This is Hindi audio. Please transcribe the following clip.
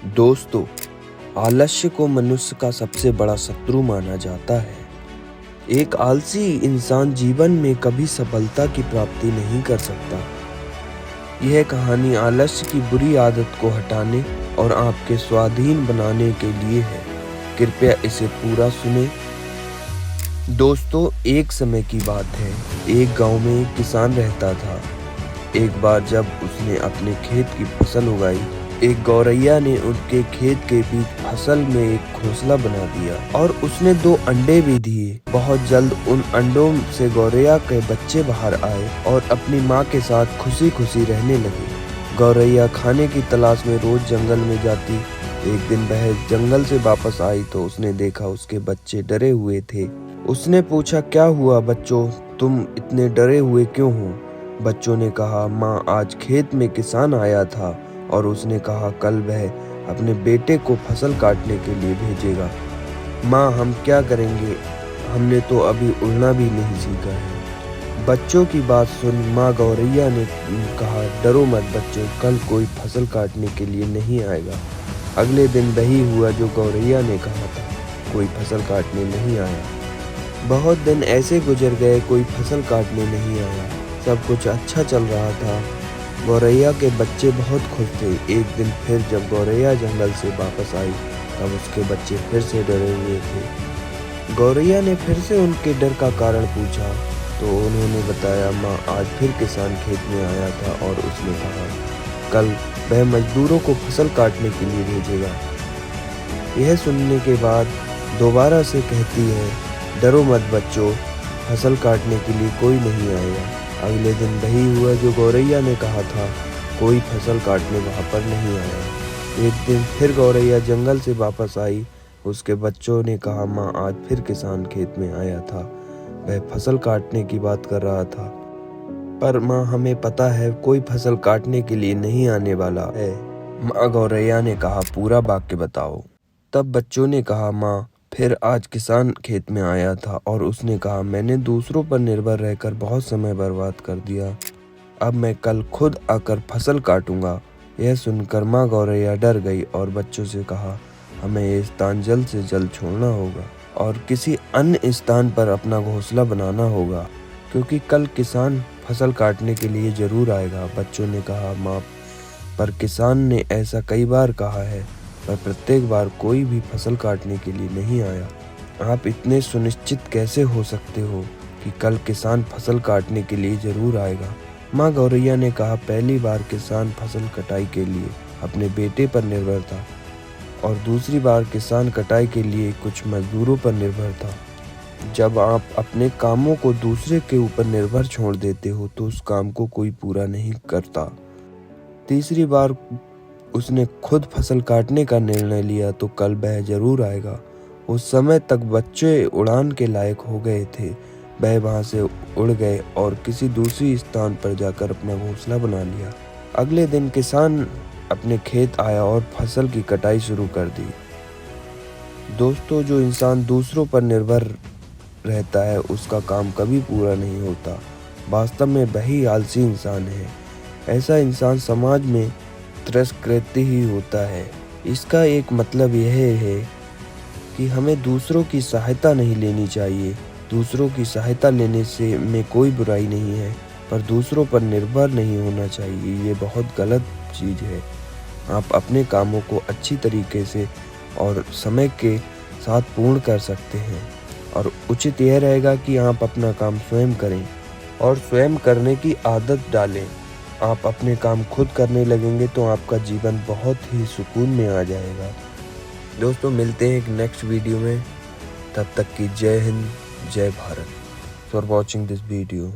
दोस्तों, आलस्य को मनुष्य का सबसे बड़ा शत्रु माना जाता है। एक आलसी इंसान जीवन में कभी सफलता की प्राप्ति नहीं कर सकता। यह कहानी आलस्य की बुरी आदत को हटाने और आपके स्वाधीन बनाने के लिए है। कृपया इसे पूरा सुने। दोस्तों, एक समय की बात है। एक गांव में एक किसान रहता था। एक बार जब उसने अपने खेत की फसल उगाई, एक गौरैया ने उनके खेत के बीच फसल में एक घोंसला बना दिया और उसने 2 अंडे भी दिए। बहुत जल्द उन अंडों से गौरैया के बच्चे बाहर आए और अपनी माँ के साथ खुशी खुशी रहने लगे। गौरैया खाने की तलाश में रोज जंगल में जाती। एक दिन वह जंगल से वापस आई तो उसने देखा उसके बच्चे डरे हुए थे। उसने पूछा, क्या हुआ बच्चों, तुम इतने डरे हुए क्यों हो? बच्चों ने कहा, माँ, आज खेत में किसान आया था और उसने कहा कल वह अपने बेटे को फसल काटने के लिए भेजेगा। माँ, हम क्या करेंगे? हमने तो अभी उड़ना भी नहीं सीखा है। बच्चों की बात सुन माँ गौरैया ने कहा, डरो मत बच्चों, कल कोई फसल काटने के लिए नहीं आएगा। अगले दिन वही हुआ जो गौरैया ने कहा था, कोई फसल काटने नहीं आया। बहुत दिन ऐसे गुजर गए, कोई फसल काटने नहीं आया। सब कुछ अच्छा चल रहा था। गौरैया के बच्चे बहुत खुश थे। एक दिन फिर जब गौरैया जंगल से वापस आई तब उसके बच्चे फिर से डरे हुए थे। गौरैया ने फिर से उनके डर का कारण पूछा तो उन्होंने बताया, माँ, आज फिर किसान खेत में आया था और उसने कहा कल वह मजदूरों को फसल काटने के लिए भेजेगा। यह सुनने के बाद दोबारा से कहती है, डरो मत बच्चों, फसल काटने के लिए कोई नहीं आएगा। अगले दिन वही हुआ जो गौरैया ने कहा था, कोई फसल काटने वहाँ पर नहीं आया। एक दिन फिर गौरैया जंगल से वापस आई। उसके बच्चों ने कहा, माँ, आज फिर किसान खेत में आया था। वह फसल काटने की बात कर रहा था, पर माँ, हमें पता है कोई फसल काटने के लिए नहीं आने वाला है। माँ गौरैया ने कहा, पूरा वाक्य बताओ। तब बच्चों ने कहा, माँ, फिर आज किसान खेत में आया था और उसने कहा, मैंने दूसरों पर निर्भर रहकर बहुत समय बर्बाद कर दिया। अब मैं कल खुद आकर फसल काटूंगा। यह सुनकर माँ गौरैया डर गई और बच्चों से कहा, हमें ये स्थान जल्द से जल्द छोड़ना होगा और किसी अन्य स्थान पर अपना घोंसला बनाना होगा, क्योंकि कल किसान फसल काटने के लिए जरूर आएगा। बच्चों ने कहा, माँ, पर किसान ने ऐसा कई बार कहा है, पर प्रत्येक बार कोई भी फसल काटने के लिए नहीं आया। आप इतने सुनिश्चित कैसे हो सकते हो कि कल किसान फसल काटने के लिए जरूर आएगा? माँ गौरैया ने कहा, पहली बार किसान फसल कटाई के लिए अपने बेटे पर निर्भर था और दूसरी बार किसान कटाई के लिए कुछ मजदूरों पर निर्भर था। जब आप अपने कामों को दूसरे के ऊपर निर्भर छोड़ देते हो तो उस काम को कोई पूरा नहीं करता। तीसरी बार उसने खुद फसल काटने का निर्णय लिया तो कल वह जरूर आएगा। उस समय तक बच्चे उड़ान के लायक हो गए थे। वह वहां से उड़ गए और किसी दूसरी स्थान पर जाकर अपना घोंसला बना लिया। अगले दिन किसान अपने खेत आया और फसल की कटाई शुरू कर दी। दोस्तों, जो इंसान दूसरों पर निर्भर रहता है उसका काम कभी पूरा नहीं होता। वास्तव में वही आलसी इंसान है। ऐसा इंसान समाज में तिरस्कृत ही होता है। इसका एक मतलब यह है कि हमें दूसरों की सहायता नहीं लेनी चाहिए। दूसरों की सहायता लेने से में कोई बुराई नहीं है, पर दूसरों पर निर्भर नहीं होना चाहिए। ये बहुत गलत चीज़ है। आप अपने कामों को अच्छी तरीके से और समय के साथ पूर्ण कर सकते हैं और उचित यह रहेगा कि आप अपना काम स्वयं करें और स्वयं करने की आदत डालें। आप अपने काम खुद करने लगेंगे तो आपका जीवन बहुत ही सुकून में आ जाएगा। दोस्तों, मिलते हैं एक नेक्स्ट वीडियो में। तब तक की जय हिंद, जय Bharat. For watching this video.